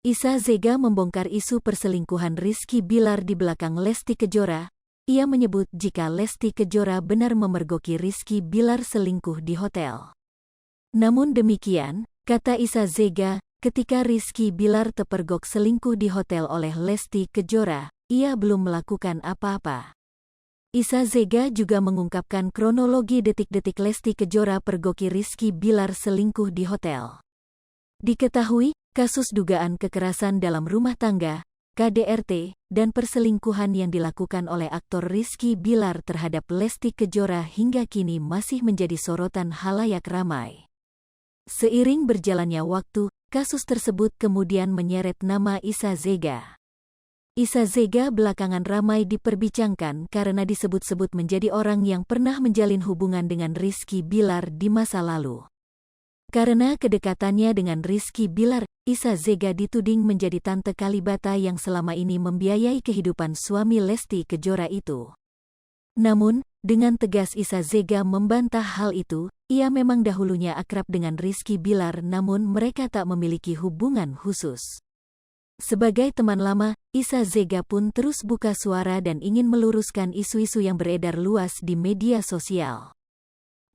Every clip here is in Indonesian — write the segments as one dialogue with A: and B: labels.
A: Isa Zega membongkar isu perselingkuhan Rizky Bilar di belakang Lesti Kejora. Ia menyebut jika Lesti Kejora benar memergoki Rizky Bilar selingkuh di hotel. Namun demikian, kata Isa Zega, ketika Rizky Bilar terpergok selingkuh di hotel oleh Lesti Kejora, ia belum melakukan apa-apa. Isa Zega juga mengungkapkan kronologi detik-detik Lesti Kejora pergoki Rizky Bilar selingkuh di hotel. Diketahui, kasus dugaan kekerasan dalam rumah tangga, KDRT, dan perselingkuhan yang dilakukan oleh aktor Rizky Bilar terhadap Lesti Kejora hingga kini masih menjadi sorotan halayak ramai. Seiring berjalannya waktu, kasus tersebut kemudian menyeret nama Isa Zega. Isa Zega belakangan ramai diperbincangkan karena disebut-sebut menjadi orang yang pernah menjalin hubungan dengan Rizky Bilar di masa lalu. Karena kedekatannya dengan Rizky Bilar, Isa Zega dituding menjadi tante Kalibata yang selama ini membiayai kehidupan suami Lesti Kejora itu. Namun, dengan tegas Isa Zega membantah hal itu. Ia memang dahulunya akrab dengan Rizky Bilar namun mereka tak memiliki hubungan khusus. Sebagai teman lama, Isa Zega pun terus buka suara dan ingin meluruskan isu-isu yang beredar luas di media sosial.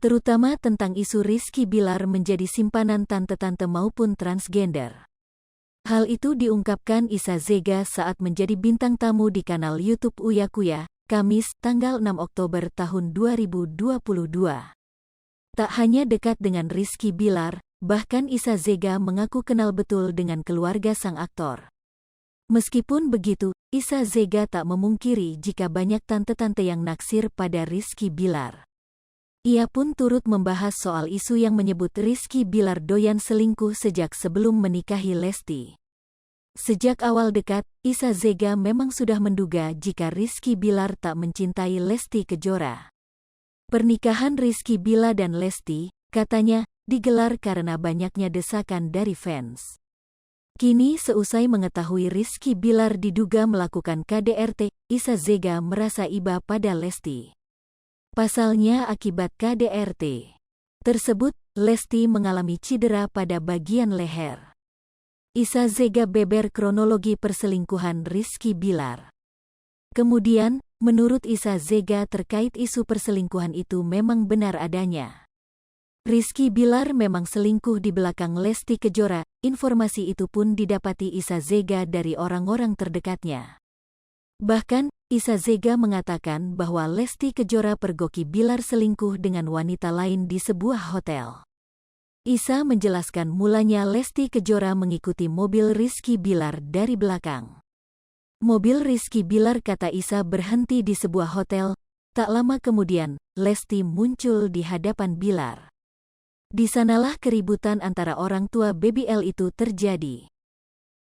A: Terutama tentang isu Rizky Bilar menjadi simpanan tante-tante maupun transgender. Hal itu diungkapkan Isa Zega saat menjadi bintang tamu di kanal YouTube Uya Kuya, Kamis, tanggal 6 Oktober tahun 2022. Tak hanya dekat dengan Rizky Bilar, bahkan Isa Zega mengaku kenal betul dengan keluarga sang aktor. Meskipun begitu, Isa Zega tak memungkiri jika banyak tante-tante yang naksir pada Rizky Bilar. Ia pun turut membahas soal isu yang menyebut Rizky Bilar doyan selingkuh sejak sebelum menikahi Lesti. Sejak awal dekat, Isa Zega memang sudah menduga jika Rizky Bilar tak mencintai Lesti Kejora. Pernikahan Rizky Bilar dan Lesti, katanya, digelar karena banyaknya desakan dari fans. Kini seusai mengetahui Rizky Bilar diduga melakukan KDRT, Isa Zega merasa iba pada Lesti. Pasalnya akibat KDRT tersebut, Lesti mengalami cedera pada bagian leher. Isa Zega beber kronologi perselingkuhan Rizky Bilar. Kemudian, menurut Isa Zega terkait isu perselingkuhan itu memang benar adanya. Rizky Bilar memang selingkuh di belakang Lesti Kejora, informasi itu pun didapati Isa Zega dari orang-orang terdekatnya. Bahkan, Isa Zega mengatakan bahwa Lesti Kejora pergoki Bilar selingkuh dengan wanita lain di sebuah hotel. Isa menjelaskan mulanya Lesti Kejora mengikuti mobil Rizky Bilar dari belakang. Mobil Rizky Bilar, kata Isa, berhenti di sebuah hotel. Tak lama kemudian, Lesti muncul di hadapan Bilar. Di sanalah keributan antara orang tua BBL itu terjadi.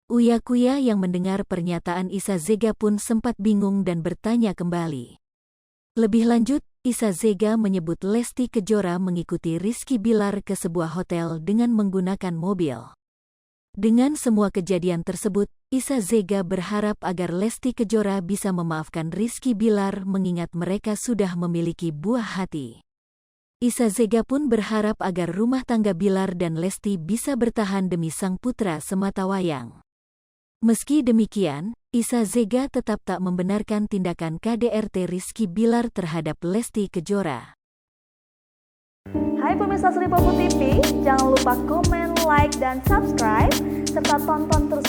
A: Uya Kuya yang mendengar pernyataan Isa Zega pun sempat bingung dan bertanya kembali. Lebih lanjut, Isa Zega menyebut Lesti Kejora mengikuti Rizky Bilar ke sebuah hotel dengan menggunakan mobil. Dengan semua kejadian tersebut, Isa Zega berharap agar Lesti Kejora bisa memaafkan Rizky Bilar mengingat mereka sudah memiliki buah hati. Isa Zega pun berharap agar rumah tangga Bilar dan Lesti bisa bertahan demi sang putra sematawayang. Meski demikian, Isa Zega tetap tak membenarkan tindakan KDRT Rizky Bilar terhadap Lesti Kejora.
B: Hai pemirsa Sri Popo TV, jangan lupa komen, like, dan subscribe, serta tonton terus